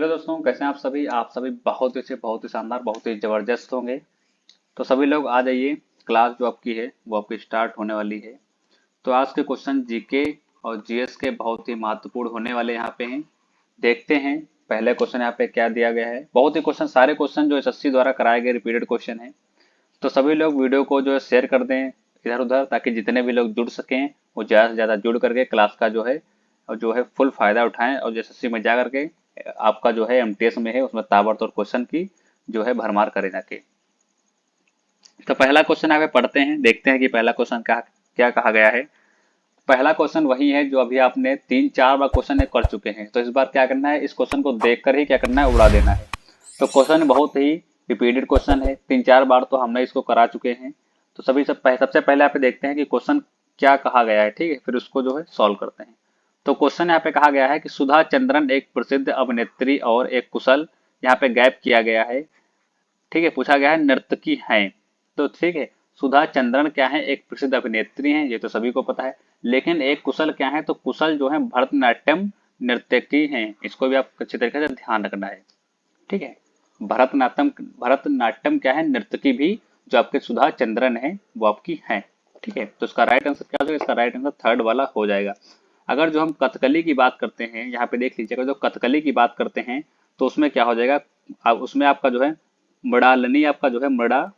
Hello दोस्तों, कैसे हैं आप सभी बहुत ही अच्छे, बहुत ही शानदार, बहुत ही जबरदस्त होंगे। तो सभी लोग आ जाइए। क्लास जो आपकी है वो आपकी स्टार्ट होने वाली है। तो आज के क्वेश्चन जीके और जीएस के बहुत ही महत्वपूर्ण होने वाले यहाँ पे हैं। देखते हैं पहले क्वेश्चन यहाँ पे क्या दिया गया है। बहुत ही क्वेश्चन, सारे क्वेश्चन जो एसएससी द्वारा कराए गए रिपीटेड क्वेश्चन है। तो सभी लोग वीडियो को जो है शेयर कर दें इधर उधर, ताकि जितने भी लोग जुड़ सकें वो ज़्यादा से ज़्यादा जुड़ करके क्लास का जो है फुल फायदा उठाएं, और एसएससी में जा करके आपका जो है एमटीएस में है उसमें ताबड़तोड़ क्वेश्चन की जो है भरमार करे जाके। तो पहला क्वेश्चन यहाँ पे पढ़ते हैं, देखते हैं कि पहला क्वेश्चन क्या क्या कहा गया है। पहला क्वेश्चन वही है जो अभी आपने 3-4 बार क्वेश्चन कर चुके हैं। तो इस बार क्या करना है, इस क्वेश्चन को देखकर ही क्या करना है, उड़ा देना है। तो क्वेश्चन बहुत ही रिपीटेड क्वेश्चन है, 3-4 बार तो हमने इसको करा चुके हैं। तो सबसे पहले आप देखते हैं कि क्वेश्चन क्या कहा गया है, ठीक है, फिर उसको जो है सॉल्व करते हैं। तो क्वेश्चन यहाँ पे कहा गया है कि सुधा चंद्रन एक प्रसिद्ध अभिनेत्री और एक कुशल, यहाँ पे गैप किया गया है, ठीक है, पूछा गया है नर्तकी हैं। तो ठीक है, सुधा चंद्रन क्या है, एक प्रसिद्ध अभिनेत्री हैं, ये तो सभी को पता है। लेकिन एक कुशल क्या है, तो कुशल जो है भरतनाट्यम नर्तकी हैं। इसको भी आप अच्छे तरीके से ध्यान रखना है, ठीक है। भरतनाट्यम भरतनाट्यम क्या है, नर्तकी भी जो आपके सुधा चंद्रन है वो आपकी है, ठीक है। तो इसका राइट आंसर क्या हो जाएगा, इसका राइट आंसर थर्ड वाला हो जाएगा। अगर जो हम कथकली की बात करते हैं, यहाँ पे देख लीजिएगा, जो कथकली की बात करते हैं तो उसमें क्या हो जाएगा, उसमें आपका जो है मृणालिनी, आपका जो है मृणालिनी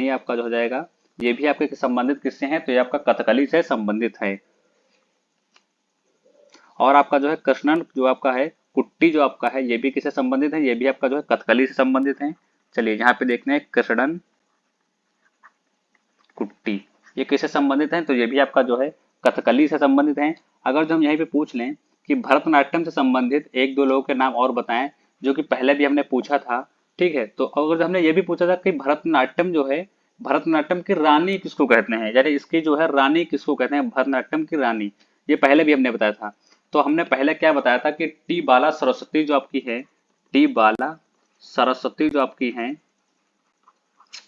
आपका जो हो जाएगा। ये भी आपके संबंधित किससे हैं, तो ये आपका कथकली से संबंधित है। और आपका जो है कृष्णन जो आपका है, कुट्टी जो आपका है, ये भी किससे संबंधित है, ये भी आपका जो है कथकली से संबंधित है। चलिए यहाँ पे देखते हैं कृष्णन कुट्टी ये किससे संबंधित है, तो ये भी आपका जो है कथकली से संबंधित है। अगर जो हम यहीं पे पूछ लें कि भरतनाट्यम से संबंधित एक दो लोगों के नाम और बताएं, जो कि पहले भी हमने पूछा था, ठीक है। तो अगर हमने ये भी पूछा था कि भरतनाट्यम जो है, भरतनाट्यम की रानी किसको कहते हैं, यानी इसकी जो है रानी किसको कहते हैं, भरतनाट्यम की रानी, ये पहले भी हमने बताया था। तो हमने पहले क्या बताया था कि टी बाला सरस्वती जो आपकी है, टी बाला सरस्वती जो आपकी है,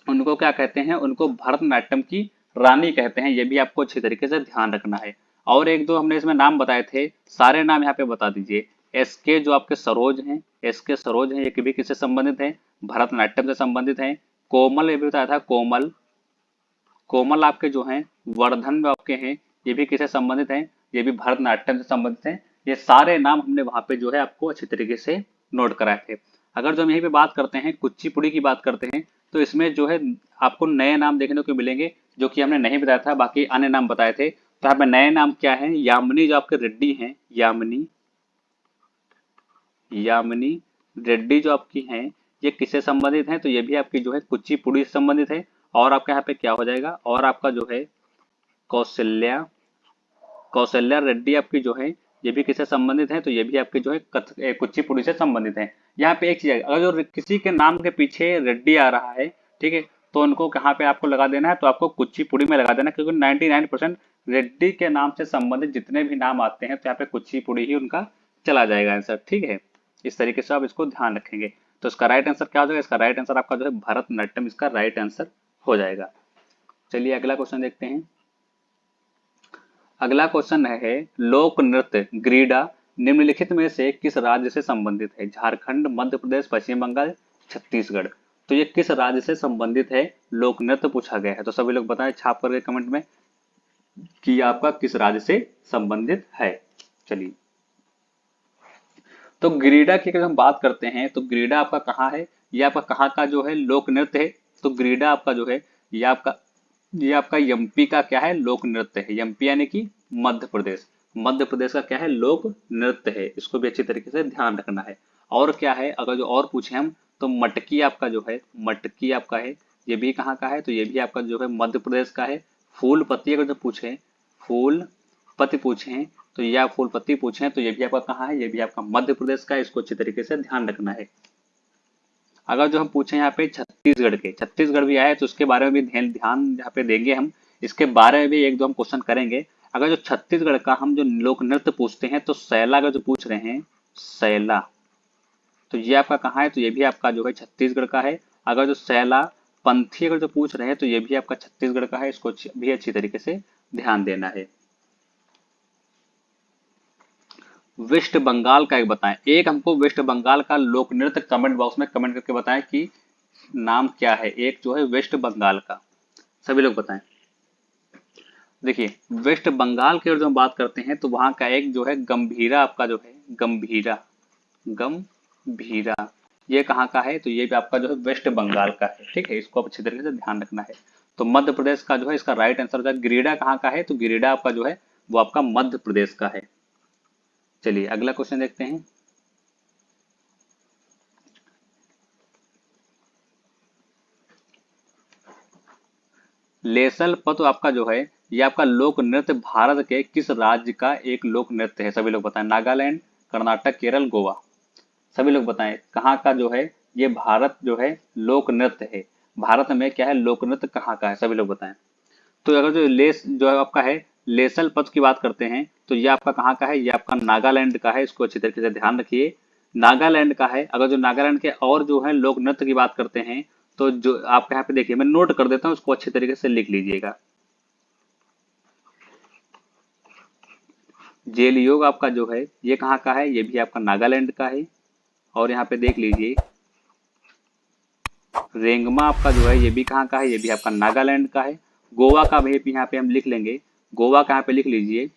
उनको क्या कहते हैं, उनको भरतनाट्यम की रानी कहते हैं। ये भी आपको अच्छी तरीके से ध्यान रखना है। और एक दो हमने इसमें नाम बताए थे, सारे नाम यहाँ पे बता दीजिए। एसके जो आपके सरोज हैं, एसके सरोज हैं, ये भी किससे संबंधित है, भरतनाट्यम से संबंधित है। कोमल ये भी बताया था, कोमल कोमल आपके जो हैं वर्धन जो आपके हैं, ये भी किससे संबंधित हैं, ये भी भरतनाट्यम से संबंधित हैं। ये सारे नाम हमने वहां पे जो है आपको अच्छी तरीके से नोट कराए थे। अगर जो हम यहीं पे बात करते हैं, कुचिपुड़ी की बात करते हैं, तो इसमें जो है आपको नए नाम देखने को मिलेंगे जो कि हमने नहीं बताया था, बाकी अन्य नाम बताए थे। तो यहाँ पे नए नाम क्या है, यामिनी जो आपके रेड्डी हैं, यामिनी यामिनी रेड्डी जो आपकी हैं, ये किससे संबंधित हैं, तो ये भी आपकी जो है कुचिपुड़ी से संबंधित है। और आपका यहाँ पे क्या हो जाएगा, और आपका जो है कौशल्या कौशल्या रेड्डी आपकी जो है, ये भी किससे संबंधित है, तो ये भी आपके जो है कुचिपुड़ी से संबंधित है। यहाँ पे एक चीज है, अगर जो किसी के नाम के पीछे रेड्डी आ रहा है, ठीक है, तो उनको कहाँ पे आपको लगा देना है, तो आपको कुचिपुड़ी में लगा देना है, क्योंकि 99% रेड्डी के नाम से संबंधित जितने भी नाम आते हैं तो यहाँ पे कुचिपुड़ी ही उनका चला जाएगा आंसर, ठीक है। इस तरीके से आप इसको ध्यान रखेंगे। तो इसका राइट आंसर क्या हो जाएगा, इसका राइट आंसर आपका जो है भरतनाट्यम, इसका राइट आंसर हो जाएगा। चलिए अगला क्वेश्चन देखते हैं। अगला क्वेश्चन है लोक नृत्य ग्रीडा निम्नलिखित में से किस राज्य से संबंधित है, झारखंड, मध्य प्रदेश, पश्चिम बंगाल, छत्तीसगढ़। तो ये किस राज्य से संबंधित है, लोक नृत्य पूछा गया है। तो सभी लोग बताएं छाप करके कमेंट में कि आपका किस राज्य से संबंधित है। चलिए, तो ग्रीडा की अगर हम बात करते हैं तो ग्रीडा आपका कहाँ है, ये आपका कहाँ का जो है लोक नृत्य है, तो ग्रीडा आपका जो है ये आपका एमपी का क्या है, लोक नृत्य है। एमपी यानी कि मध्य प्रदेश, मध्य प्रदेश का क्या है, लोक नृत्य है। इसको भी अच्छी तरीके से ध्यान रखना है। और क्या है, अगर जो और पूछे हम, तो मटकी आपका जो है, मटकी आपका है, ये भी कहाँ का है, तो ये भी आपका जो है मध्य प्रदेश का है। फूल पत्ती अगर जो पूछे, फूल पति पूछे, तो ये आप फूलपत्ती पूछे तो ये भी आपका कहाँ है, ये भी आपका मध्य प्रदेश का है। इसको अच्छी तरीके से ध्यान रखना है। अगर जो हम पूछे यहाँ पे छत्तीसगढ़ के, छत्तीसगढ़ भी आए तो उसके बारे में भी ध्यान ध्यान यहाँ पे देंगे हम, इसके बारे में भी एक दो हम क्वेश्चन करेंगे। अगर जो छत्तीसगढ़ का हम जो लोक नृत्य पूछते हैं, तो सैला का जो पूछ रहे हैं, सैला, तो ये आपका कहाँ है, तो ये भी आपका जो है छत्तीसगढ़ का है। अगर जो सैला पंथी अगर जो पूछ रहे हैं, तो ये भी आपका छत्तीसगढ़ का है। इसको भी अच्छी तरीके से ध्यान देना है। वेस्ट बंगाल का एक बताएं, एक हमको वेस्ट बंगाल का लोक नृत्य कमेंट बॉक्स में कमेंट करके बताएं कि नाम क्या है, एक जो है वेस्ट बंगाल का, सभी लोग बताएं। देखिए वेस्ट बंगाल की अगर जो हम बात करते हैं तो वहां का एक जो है गंभीरा आपका जो है गंभीरा, गंभीरा, ये कहाँ का है, तो ये भी आपका जो है वेस्ट बंगाल का है। ठीक है, इसको आप अच्छी तरीके से ध्यान रखना है। तो मध्य प्रदेश का जो है इसका राइट आंसर हो जाएगा। गिरिडा कहाँ का है, तो गिरिडा आपका जो है वो आपका मध्य प्रदेश का है। चलिए अगला क्वेश्चन देखते हैं। लेसल पतु आपका जो है ये आपका लोक नृत्य भारत के किस राज्य का एक लोक नृत्य है, सभी लोग बताएं। नागालैंड, कर्नाटक, केरल, गोवा, सभी लोग बताएं कहाँ का जो है ये भारत जो है लोक नृत्य है। भारत में क्या है लोक नृत्य कहाँ का है, सभी लोग बताएं। तो अगर जो लेस जो है आपका है लेसल पद की बात करते हैं तो ये आपका कहाँ का है, ये आपका नागालैंड का है। इसको अच्छी तरीके से ध्यान रखिए, नागालैंड का है। अगर जो नागालैंड के और जो है लोक नृत्य की बात करते हैं तो जो आप यहाँ पे देखिए मैं नोट कर देता हूँ, उसको अच्छी तरीके से लिख लीजिएगा। जेल योग आपका जो है ये कहाँ का है, ये भी आपका नागालैंड का है। और यहाँ पे देख लीजिए रेंगमा आपका जो है ये भी कहाँ का है, ये भी आपका नागालैंड का है। गोवा का भी यहाँ पे हम लिख लेंगे, गोवा का यहाँ पे लिख लीजिए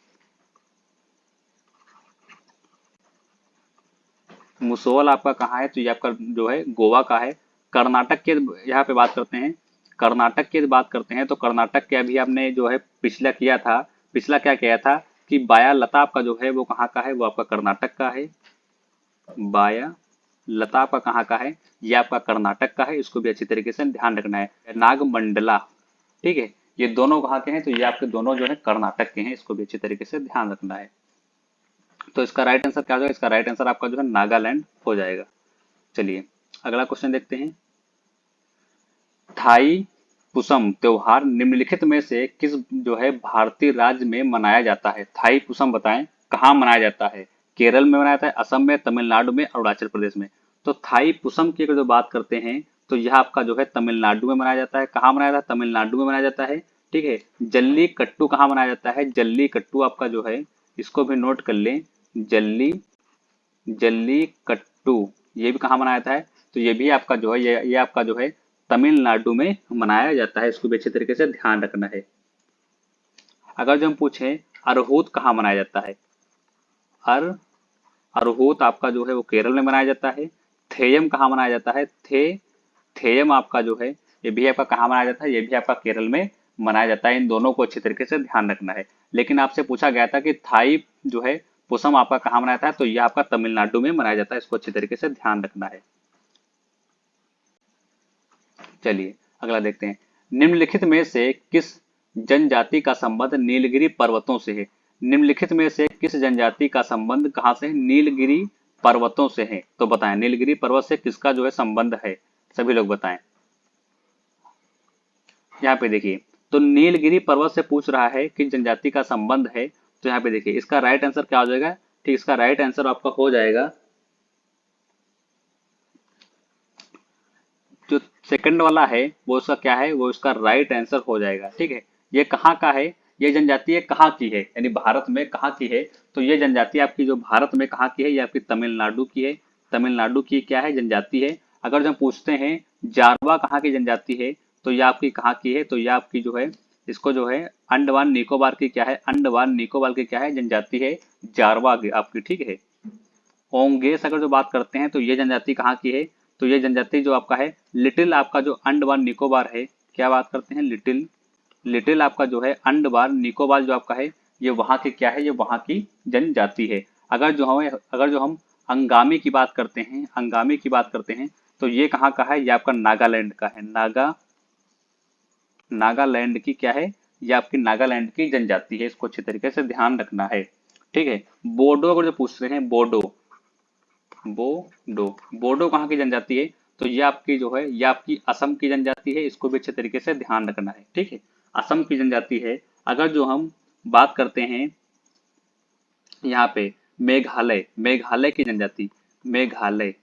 मुसोल आपका कहाँ है, तो ये आपका जो है गोवा का है। कर्नाटक के यहाँ पे बात करते हैं, कर्नाटक की बात करते हैं तो कर्नाटक के अभी आपने जो है पिछला किया था, पिछला क्या किया था कि बाया लता आपका जो है वो कहाँ का है, वो आपका कर्नाटक का है। बाया लता आपका कहाँ का है, ये आपका कर्नाटक का है। इसको भी अच्छी तरीके से ध्यान रखना है। नागमंडला, ठीक है, ये दोनों कहाँ के हैं, तो ये आपके दोनों जो है कर्नाटक के हैं। इसको भी अच्छी तरीके से ध्यान रखना है। तो इसका राइट आंसर क्या हो जाएगा, इसका राइट आंसर आपका जो है नागालैंड हो जाएगा। चलिए अगला क्वेश्चन देखते हैं। थाई पुसम त्योहार निम्नलिखित में से किस जो है भारतीय राज्य में मनाया जाता है। थाई पुसम बताएं कहाँ मनाया जाता है, केरल में मनाया जाता है, असम में, तमिलनाडु में, अरुणाचल प्रदेश में। तो थाई पुसम की अगर जो बात करते हैं तो यह आपका जो है तमिलनाडु में मनाया जाता है। कहाँ मनाया जाता है, तमिलनाडु में मनाया जाता है। ठीक है, जल्ली कट्टू कहाँ मनाया जाता है, जल्ली कट्टू आपका जो है इसको भी नोट कर लें, जल्ली जल्लीकट्टू ये भी कहाँ मनाया जाता है, तो ये भी आपका जो है ये आपका जो है तमिलनाडु में मनाया जाता है। इसको भी अच्छे तरीके से ध्यान रखना है। अगर जो हम पूछें अरहूत कहाँ मनाया जाता है, अर अरहूत आपका जो है वो केरल में मनाया जाता है। थेयम कहाँ मनाया जाता है, थेयम आपका जो है ये भी आपका कहाँ मनाया जाता है, ये भी आपका केरल में मनाया जाता है। इन दोनों को अच्छी तरीके से ध्यान रखना है। लेकिन आपसे पूछा गया था कि थाई जो है पुसम आपका कहाँ मनाया जाता है, तो यह आपका तमिलनाडु में मनाया जाता है। इसको अच्छी तरीके से ध्यान रखना है। चलिए अगला देखते हैं। निम्नलिखित में से किस जनजाति का संबंध नीलगिरी पर्वतों से है। निम्नलिखित में से किस जनजाति का संबंध कहाँ से है, नीलगिरी पर्वतों से है। तो बताएं नीलगिरी पर्वत से किसका जो है संबंध है, सभी लोग बताएं। यहाँ पे देखिए तो नीलगिरी पर्वत से पूछ रहा है कि जनजाति का संबंध है, तो यहाँ पे देखिए इसका राइट आंसर क्या हो जाएगा। ठीक, इसका राइट आंसर आपका हो जाएगा जो सेकंड वाला है वो उसका क्या है, वो उसका राइट आंसर हो जाएगा। ठीक है, ये कहाँ का है, ये जनजाति है कहाँ की है, यानी भारत में कहाँ की है, तो ये जनजाति आपकी जो भारत में कहाँ की है, ये आपकी तमिलनाडु की है। तमिलनाडु की क्या है जनजाति है। अगर जो हम पूछते हैं जारवा कहाँ की जनजाति है, तो ये आपकी कहाँ की है, तो ये आपकी जो है इसको जो है अंडमान निकोबार की क्या है, अंडमान निकोबार की क्या है जनजाति है, जारवा की आपकी। ठीक है, ओंगेस अगर जो बात करते हैं तो ये जनजाति कहाँ की है, तो ये जनजाति जो आपका है लिटिल आपका जो अंडमान निकोबार है, क्या बात करते हैं लिटिल, लिटिल आपका जो है अंडमान निकोबार जो आपका है ये वहाँ की क्या है, ये वहाँ की जनजाति है। अगर जो हम अंगामी की बात करते हैं, अंगामी की बात करते हैं तो ये कहाँ का है, ये आपका नागालैंड का है। नागालैंड की क्या है, ये आपकी नागालैंड की जनजाति है। इसको अच्छी तरीके से ध्यान रखना है। ठीक है, बोडो अगर जो पूछ रहे हैं बोडो, बोडो बोडो कहाँ की जनजाति है, तो ये आपकी जो है ये आपकी असम की जनजाति है। इसको भी अच्छे तरीके से ध्यान रखना है। ठीक है, असम की जनजाति है। अगर जो हम बात करते हैं यहाँ पे मेघालय, मेघालय की जनजाति, मेघालय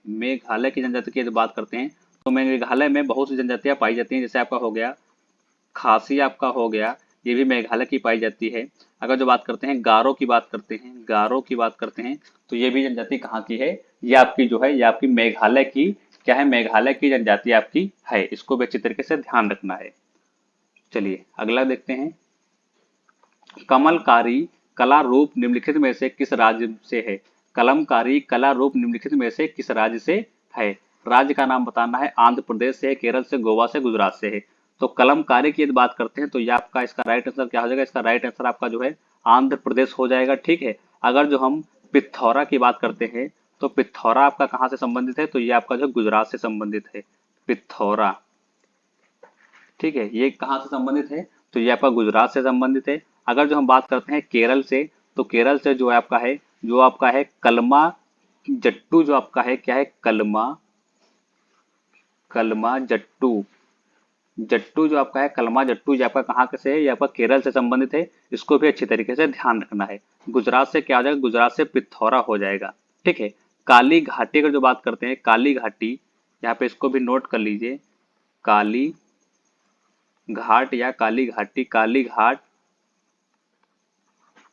की जनजाति की यदि बात करते हैं तो मेघालय में बहुत सी जनजातियां पाई जाती हैं। जैसे आपका हो गया खासी, आपका हो गया ये भी मेघालय की पाई जाती है। अगर जो बात करते हैं गारो की बात करते हैं, गारो की बात करते हैं, तो ये भी जनजाति कहाँ की है, ये आपकी जो है ये आपकी मेघालय की क्या है, मेघालय की जनजाति आपकी है। इसको भी अच्छी तरीके से ध्यान रखना है। चलिए अगला देखते हैं। कमलकारी कला रूप निम्नलिखित में से किस राज्य से है। कलमकारी कला रूप निम्नलिखित में से किस राज्य से है। राज्य का नाम बताना है। आंध्र प्रदेश से है, केरल से, गोवा से, गुजरात से है। तो कलमकारी की यदि बात करते हैं तो ये आपका इसका राइट आंसर क्या हो जाएगा, इसका राइट आंसर आपका जो है आंध्र प्रदेश हो जाएगा। ठीक है। अगर जो हम पिथौरा की बात करते हैं तो पिथौरा आपका कहाँ से संबंधित है, तो ये आपका जो गुजरात से संबंधित है, पिथौरा। ठीक है, ये कहाँ से संबंधित है, तो ये आपका गुजरात से संबंधित है। अगर जो हम बात करते हैं केरल से, तो केरल से जो है आपका है, जो आपका है कलमा जट्टू, जो आपका है क्या है, कलमा, कलमा जट्टू, जट्टू जो आपका है कलमा जट्टू, ये आपका कहाँ से है, ये आपका केरल से संबंधित है। इसको भी अच्छी तरीके से ध्यान रखना है। गुजरात से क्या हो जाएगा, गुजरात से पिथौरा हो जाएगा। ठीक है। काली घाटी का जो बात करते हैं, काली घाटी, यहाँ पे इसको भी नोट कर लीजिए, काली घाट या काली घाटी, काली घाट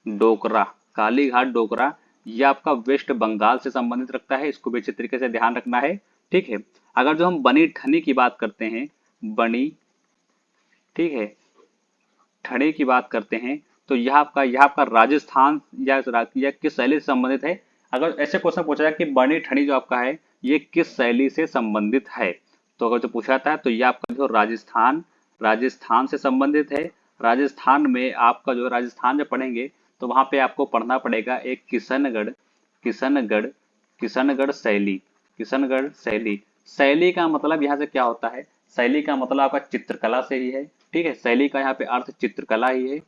डोकरा, काली घाट डोकरा, ये आपका वेस्ट बंगाल से संबंधित रखता है। इसको भी अच्छे तरीके से ध्यान रखना है। ठीक है। अगर जो हम बनी ठनी की बात करते हैं, बनी, ठीक है, ठनी की बात करते हैं, तो यह आपका राजस्थान या किस शैली से संबंधित है। अगर ऐसे क्वेश्चन पूछा जाए कि बनी ठनी जो आपका है ये किस शैली से संबंधित है, तो अगर जो पूछा जाता है तो ये आपका जो राजस्थान से संबंधित है। राजस्थान में आपका जो राजस्थान जब पढ़ेंगे तो वहां पे आपको पढ़ना पड़ेगा एक किशनगढ़ किशनगढ़ शैली, किशनगढ़ शैली। शैली का मतलब यहाँ से क्या होता है, शैली का मतलब आपका चित्रकला से ही है। ठीक है, शैली का यहाँ पे अर्थ चित्रकला ही है।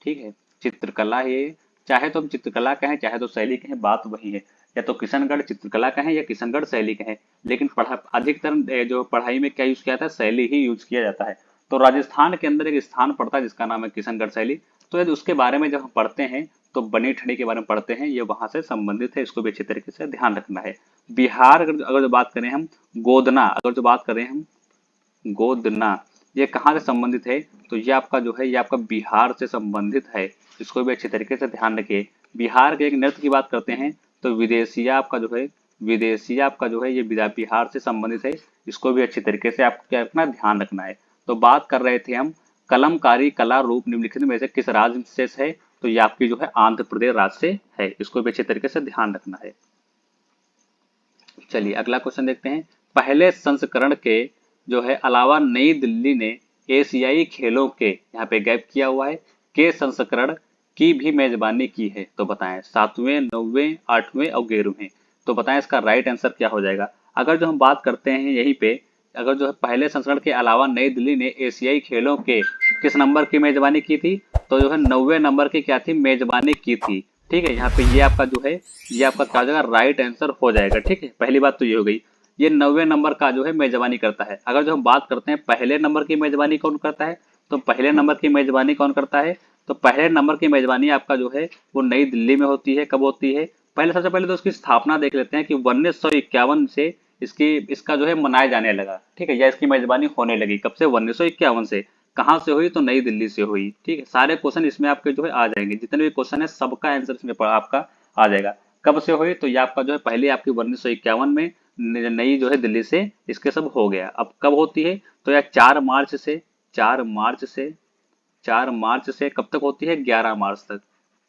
ठीक है, चित्रकला ही है। चाहे तो हम चित्रकला कहें चाहे तो शैली कहें, बात वही है। या तो किशनगढ़ चित्रकला कहें या किशनगढ़ शैली कहें, लेकिन अधिकतर जो पढ़ाई में क्या यूज किया जाता है, शैली ही यूज किया जाता है। तो राजस्थान के अंदर एक स्थान पड़ता है जिसका नाम है किशनगढ़ शैली। तो यदि उसके बारे में जब हम पढ़ते हैं तो बनी ठनी के बारे में पढ़ते हैं, ये वहां से संबंधित है। इसको भी अच्छी तरीके से ध्यान रखना है। बिहार अगर जो बात करें हम, गोदना, अगर जो बात करें हम गोदना, ये कहाँ से संबंधित है, तो ये आपका जो है ये आपका बिहार से संबंधित है। इसको भी अच्छे तरीके से ध्यान रखिए। बिहार के एक नृत्य की बात करते हैं तो विदेशिया आपका जो है, विदेशिया आपका जो है ये बिहार से संबंधित है। इसको भी अच्छी तरीके से आपको क्या रखना है, ध्यान रखना है। तो बात कर रहे थे हम कलमकारी कला रूप निम्नलिखित में से किस राज्य से है, तो ये आपकी जो है आंध्र प्रदेश राज्य से है। इसको भी अच्छे तरीके से ध्यान रखना है। चलिए अगला क्वेश्चन देखते हैं। पहले संस्करण के जो है अलावा नई दिल्ली ने एशियाई खेलों के, यहाँ पे गैप किया हुआ है, के संस्करण की भी मेजबानी की है। तो बताएं 7वें, 9वें, 8वें और 11वें। तो बताएं इसका राइट आंसर क्या हो जाएगा। अगर जो हम बात करते हैं यहीं पे, अगर जो है पहले संस्करण के अलावा नई दिल्ली ने एशियाई खेलों के किस नंबर की मेजबानी की थी, तो जो है 9वें नंबर की क्या थी, मेजबानी की थी। ठीक है, यहाँ पे ये आपका जो है ये आपका क्या हो जाएगा, राइट आंसर हो जाएगा। ठीक है, पहली बात तो ये हो गई। ये 9वें नंबर का जो है मेजबानी करता है। अगर जो हम बात करते हैं पहले नंबर की मेजबानी कौन करता है, तो पहले नंबर की मेजबानी कौन करता है, तो पहले नंबर की मेजबानी आपका जो है वो नई दिल्ली में होती है। कब होती है, पहले सबसे पहले तो उसकी स्थापना देख लेते हैं कि 1951 से इसका जो है मनाया जाने लगा। ठीक है, या इसकी मेजबानी होने लगी कब से, 1951 से। कहाँ से हुई, तो नई दिल्ली से हुई। ठीक है, सारे क्वेश्चन इसमें आपके जो है आ जाएंगे, जितने भी क्वेश्चन है सबका आंसर इसमें आपका आ जाएगा। कब से हुई, तो ये आपका जो है पहले आपकी 1951 में नई जो है दिल्ली से इसके सब हो गया। अब कब होती है, तो यार 4 मार्च से, 4 मार्च से, 4 मार्च से कब तक होती है, 11 मार्च तक,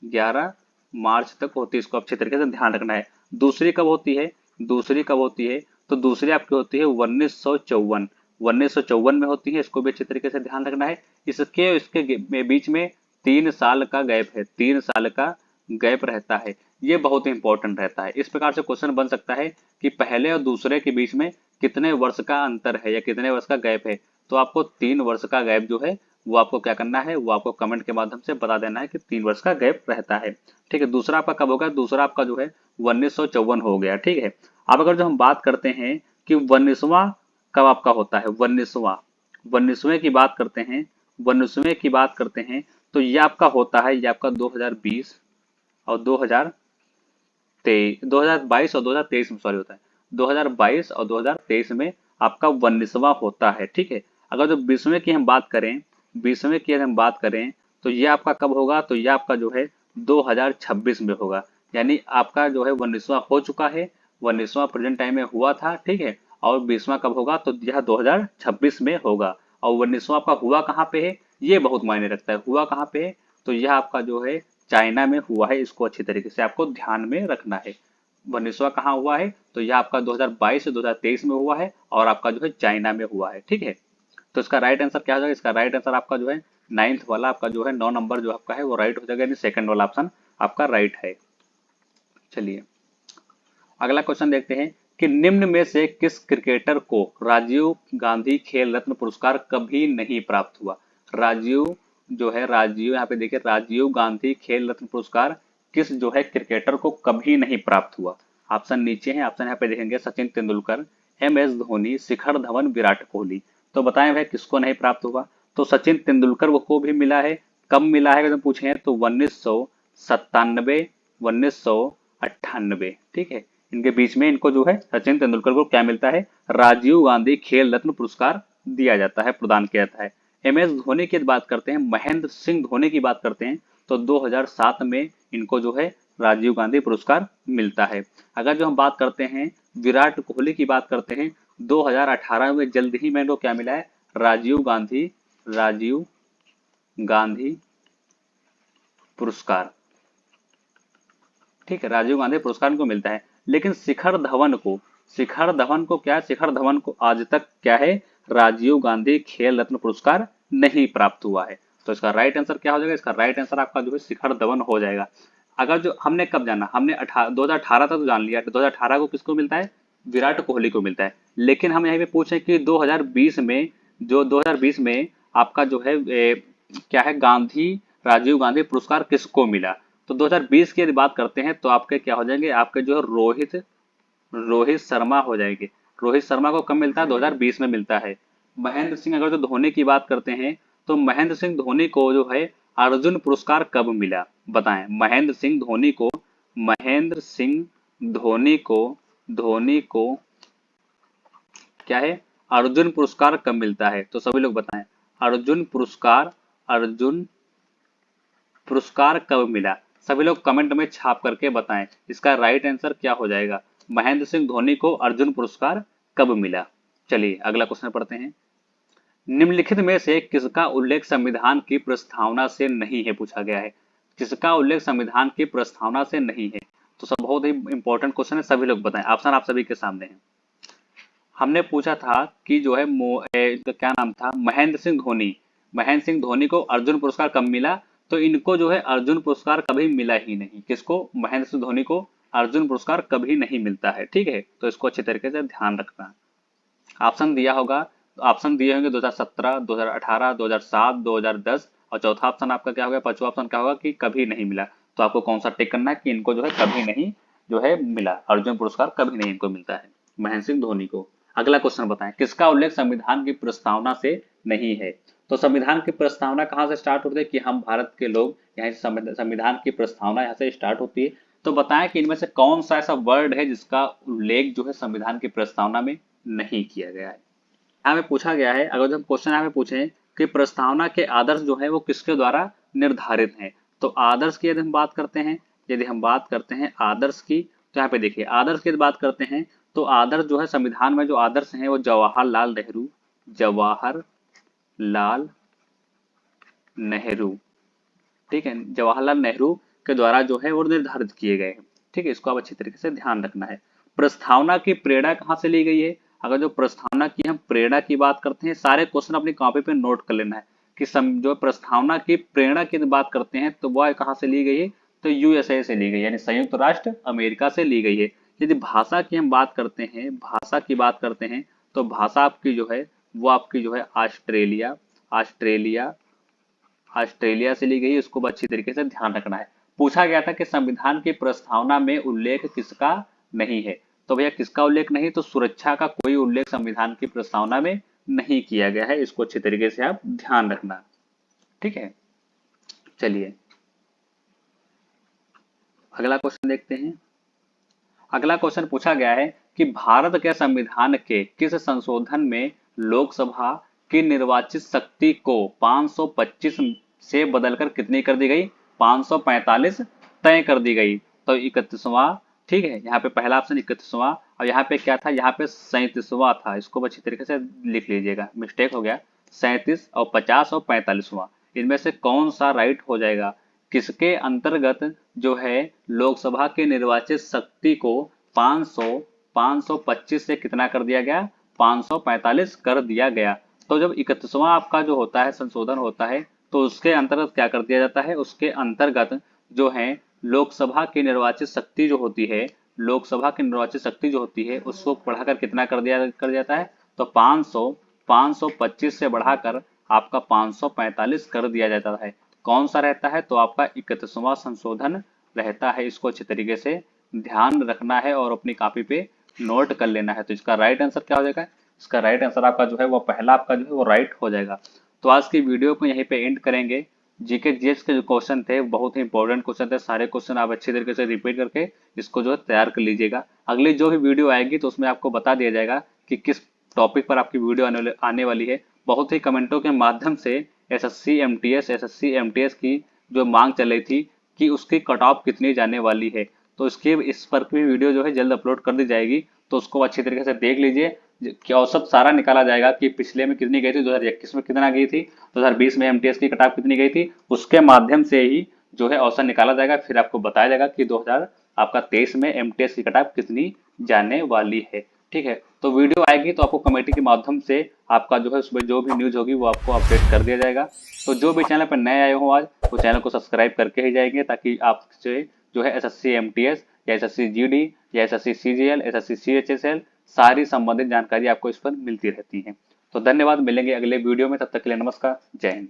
11 मार्च तक होती है। इसको अच्छे तरीके से ध्यान रखना है। दूसरी कब होती है, दूसरी कब होती है, तो दूसरी आपकी होती है 1954, 1954 में होती है। इसको भी अच्छे तरीके से ध्यान रखना है। इसके बीच में 3 साल का गैप है, 3 साल का गैप रहता है। ये बहुत इंपॉर्टेंट रहता है। इस प्रकार से क्वेश्चन बन सकता है कि पहले और दूसरे के बीच में कितने वर्ष का अंतर है या कितने वर्ष का गैप है। तो आपको 3 वर्ष का गैप जो है वो आपको क्या करना है, वो आपको कमेंट के माध्यम से बता देना है कि 3 वर्ष का गैप रहता है। ठीक है, दूसरा आपका कब होगा, दूसरा आपका जो है 1954 हो गया। ठीक है, अब अगर जो हम बात करते हैं कि 19वां कब आपका होता है, 19वें की बात करते हैं, 19वें की बात करते हैं, तो ये आपका होता है, ये आपका 2020 और 2022 और 2023 में सॉरी होता है, 2022 और 2023 में आपका 19वां होता है। ठीक है, अगर जो 20वें की हम बात करें, 20वें की हम बात करें, तो ये आपका कब होगा, तो ये आपका जो है 2026 में होगा। यानी आपका जो है 19वां हो चुका है, 19वां प्रेजेंट टाइम में हुआ था, ठीक है, और 20वां कब होगा, तो यह 2026 में होगा। और 19वां आपका हुआ कहाँ पे है, ये बहुत मायने रखता है, हुआ कहाँ पे है, तो यह आपका जो है चाइना में हुआ है। इसको अच्छी तरीके से आपको ध्यान में रखना है। 19वां कहाँ हुआ है, तो यह आपका 2022 से 2023 में हुआ है, और आपका जो है चाइना में हुआ है, ठीक है। तो इसका राइट आंसर क्या हो जाएगा, इसका राइट आंसर आपका जो है 9th वाला आपका जो है 9 नंबर जो आपका है वो राइट हो जाएगा, यानी सेकंड वाला ऑप्शन आपका राइट है। चलिए अगला क्वेश्चन देखते हैं कि निम्न में से किस क्रिकेटर को राजीव गांधी खेल रत्न पुरस्कार कभी नहीं प्राप्त हुआ। राजीव जो है, राजीव यहाँ पे देखिए, राजीव गांधी खेल रत्न पुरस्कार किस जो है क्रिकेटर को कभी नहीं प्राप्त हुआ। ऑप्शन नीचे है, ऑप्शन यहाँ पे देखेंगे सचिन तेंदुलकर, MS धोनी, शिखर धवन, विराट कोहली। तो बताएं भाई किसको नहीं प्राप्त हुआ। तो सचिन तेंदुलकर को भी मिला है। कब मिला है अगर पूछे तो 1997, 1998, ठीक है, इनके बीच में इनको जो है सचिन तेंदुलकर को क्या मिलता है, राजीव गांधी खेल रत्न पुरस्कार दिया जाता है, प्रदान किया जाता है। MS धोनी की बात करते हैं, महेंद्र सिंह धोनी की बात करते हैं, तो 2007 में इनको जो है राजीव गांधी पुरस्कार मिलता है। अगर जो हम बात करते हैं विराट कोहली की बात करते हैं, 2018 में जल्द ही में इनको क्या मिला है, राजीव गांधी पुरस्कार, ठीक है, राजीव गांधी पुरस्कार इनको मिलता है। लेकिन शिखर धवन को आज तक क्या है, राजीव गांधी खेल रत्न पुरस्कार नहीं प्राप्त हुआ है। तो इसका राइट आंसर क्या हो जाएगा, इसका राइट आंसर आपका जो है शिखर धवन हो जाएगा। अगर जो हमने कब जाना, हमने 2018 तक तो जान लिया, 2018 को किसको मिलता है, विराट कोहली को मिलता है। लेकिन हम यहाँ पे पूछे कि 2020 में आपका जो है क्या है, राजीव गांधी पुरस्कार किसको मिला। तो 2020 की यदि बात करते हैं तो आपके क्या हो जाएंगे, आपके जो है रोहित शर्मा हो जाएंगे। रोहित शर्मा को कब मिलता है, 2020 में मिलता है। महेंद्र सिंह, अगर जो धोनी की बात करते हैं तो महेंद्र सिंह धोनी को जो है अर्जुन पुरस्कार कब मिला, बताएं। महेंद्र सिंह धोनी को क्या है, अर्जुन पुरस्कार कब मिलता है, तो सभी लोग बताएं। अर्जुन पुरस्कार कब मिला, सभी लोग कमेंट में छाप करके बताएं। इसका राइट आंसर क्या हो जाएगा, महेंद्र सिंह धोनी को अर्जुन पुरस्कार कब मिला। चलिए अगला क्वेश्चन पढ़ते हैं। निम्नलिखित में से किसका उल्लेख संविधान की प्रस्तावना से नहीं है, पूछा गया है। किसका उल्लेख संविधान की प्रस्तावना से नहीं है, तो सब बहुत ही इंपॉर्टेंट क्वेश्चन है, सभी लोग बताएं। ऑप्शन आप सभी के सामने है। हमने पूछा था कि जो है इनका क्या नाम था, महेंद्र सिंह धोनी को अर्जुन पुरस्कार कब मिला, तो इनको जो है अर्जुन पुरस्कार कभी मिला ही नहीं। किसको, महेंद्र सिंह धोनी को अर्जुन पुरस्कार कभी नहीं मिलता है, ठीक है। तो इसको अच्छे तरीके से ध्यान रखना। ऑप्शन दिया होगा, ऑप्शन दिए होंगे 2017, 2018, 2007, 2010, और चौथा ऑप्शन आपका क्या होगा, पांचवा ऑप्शन क्या होगा कि कभी नहीं मिला। तो आपको कौन सा टिक करना है कि इनको जो है कभी नहीं जो है मिला, अर्जुन पुरस्कार कभी नहीं इनको मिलता है, महेंद्र सिंह धोनी को। अगला क्वेश्चन बताएं, किसका उल्लेख संविधान की प्रस्तावना से नहीं है। तो संविधान की प्रस्तावना कहाँ से स्टार्ट होती है कि हम भारत के लोग, यहाँ से संविधान की प्रस्तावना यहाँ से स्टार्ट होती है। तो बताएं कि इनमें से कौन सा ऐसा वर्ड है जिसका उल्लेख जो है संविधान की प्रस्तावना में नहीं किया गया है। यहाँ पे पूछा गया है, अगर जब क्वेश्चन यहाँ पे पूछे कि प्रस्तावना के आदर्श जो है वो किसके द्वारा निर्धारित हैं, तो आदर्श की यदि हम बात करते हैं आदर्श की, तो यहाँ पे देखिए आदर्श की बात करते हैं तो आदर्श जो है संविधान में जो आदर्श हैं वो जवाहरलाल नेहरू, ठीक है, जवाहरलाल नेहरू के द्वारा जो है वो निर्धारित किए गए हैं, ठीक है। इसको आप अच्छी तरीके से ध्यान रखना है। प्रस्तावना की प्रेरणा कहाँ से ली गई है, अगर जो प्रस्तावना की हम प्रेरणा की बात करते हैं, सारे क्वेश्चन अपनी कॉपी पे नोट कर लेना है कि जो प्रस्तावना की प्रेरणा की बात करते हैं तो वह कहाँ से ली गई है, तो USA से ली गई, यानी संयुक्त राष्ट्र अमेरिका से ली गई है। यदि भाषा की हम बात करते हैं तो भाषा आपकी जो है वो आपकी जो है ऑस्ट्रेलिया से ली गई है। इसको अच्छी तरीके से ध्यान रखना है। पूछा गया था कि संविधान की प्रस्तावना में उल्लेख किसका नहीं है, तो भैया किसका उल्लेख नहीं, तो सुरक्षा का कोई उल्लेख संविधान की प्रस्तावना में नहीं किया गया है। इसको अच्छी तरीके से आप ध्यान रखना, ठीक है। चलिए अगला क्वेश्चन देखते हैं। अगला क्वेश्चन पूछा गया है कि भारत के संविधान के किस संशोधन में लोकसभा की निर्वाचित शक्ति को 525 से बदलकर कितनी कर दी गई, 545 तय कर दी गई। तो 31वां, ठीक है, यहाँ पे पहला ऑप्शन 31वां, और यहाँ पे क्या था, यहाँ पे 37वां था। इसको अच्छी तरीके से लिख लीजिएगा, मिस्टेक हो गया। 37 और 50 और 45वां, इनमें से कौन सा राइट हो जाएगा? किसके अंतर्गत जो है लोकसभा की निर्वाचित शक्ति को 525 से कितना कर दिया गया, 545 कर दिया गया। तो जब 31वां आपका जो होता है संशोधन होता है, तो उसके अंतर्गत क्या कर दिया जाता है, उसके अंतर्गत जो है लोकसभा की निर्वाचित शक्ति जो होती है, लोकसभा की निर्वाचित शक्ति जो होती है उसको बढ़ाकर कितना कर जाता है, तो 525 से बढ़ाकर आपका 545 कर दिया जाता है। कौन सा रहता है, तो आपका 31वां संशोधन रहता है। इसको अच्छी तरीके से ध्यान रखना है और अपनी कॉपी पे नोट कर लेना है। तो इसका राइट आंसर क्या हो जाएगा, इसका राइट आंसर आपका जो है वो पहला आपका जो है वो राइट हो जाएगा। तो आज की वीडियो को यहीं पे एंड करेंगे। जीके जीएस के जो क्वेश्चन थे बहुत ही इंपॉर्टेंट क्वेश्चन थे, सारे क्वेश्चन आप अच्छी तरीके से रिपीट करके इसको जो है तैयार कर लीजिएगा। अगली जो भी वीडियो आएगी तो उसमें आपको बता दिया जाएगा कि किस टॉपिक पर आपकी वीडियो आने वाली है। बहुत ही कमेंटों के माध्यम से एसएससी एमटीएस की जो मांग चल रही थी कि उसकी कट ऑफ कितनी जाने वाली है, तो इसकी इस पर भी वीडियो जो है जल्द अपलोड कर दी जाएगी। तो उसको अच्छी तरीके से देख लीजिए, कि औसत सारा निकाला जाएगा कि पिछले में कितनी गई थी, 2021 में कितना गई थी, 2020 में एमटीएस की कट ऑफ कितनी गई थी, उसके माध्यम से ही जो है औसत निकाला जाएगा। फिर आपको बताया जाएगा कि 2023 में एमटीएस की कट ऑफ कितनी जाने वाली है। ठीक है, तो वीडियो आएगी तो आपको कमेटी के माध्यम से आपका जो है उसमें जो भी न्यूज होगी वो आपको अपडेट कर दिया जाएगा। तो जो भी चैनल पर नए आए हो आज, वो चैनल को सब्सक्राइब करके ही जाएंगे, ताकि आपसे जो है एसएससी एमटीएस या एसएससी जीडी या एसएससी सीजीएल, एसएससी सीएचएसएल, सारी संबंधित जानकारी आपको इस पर मिलती रहती है। तो धन्यवाद, मिलेंगे अगले वीडियो में, तब तक के लिए नमस्कार, जय हिंद।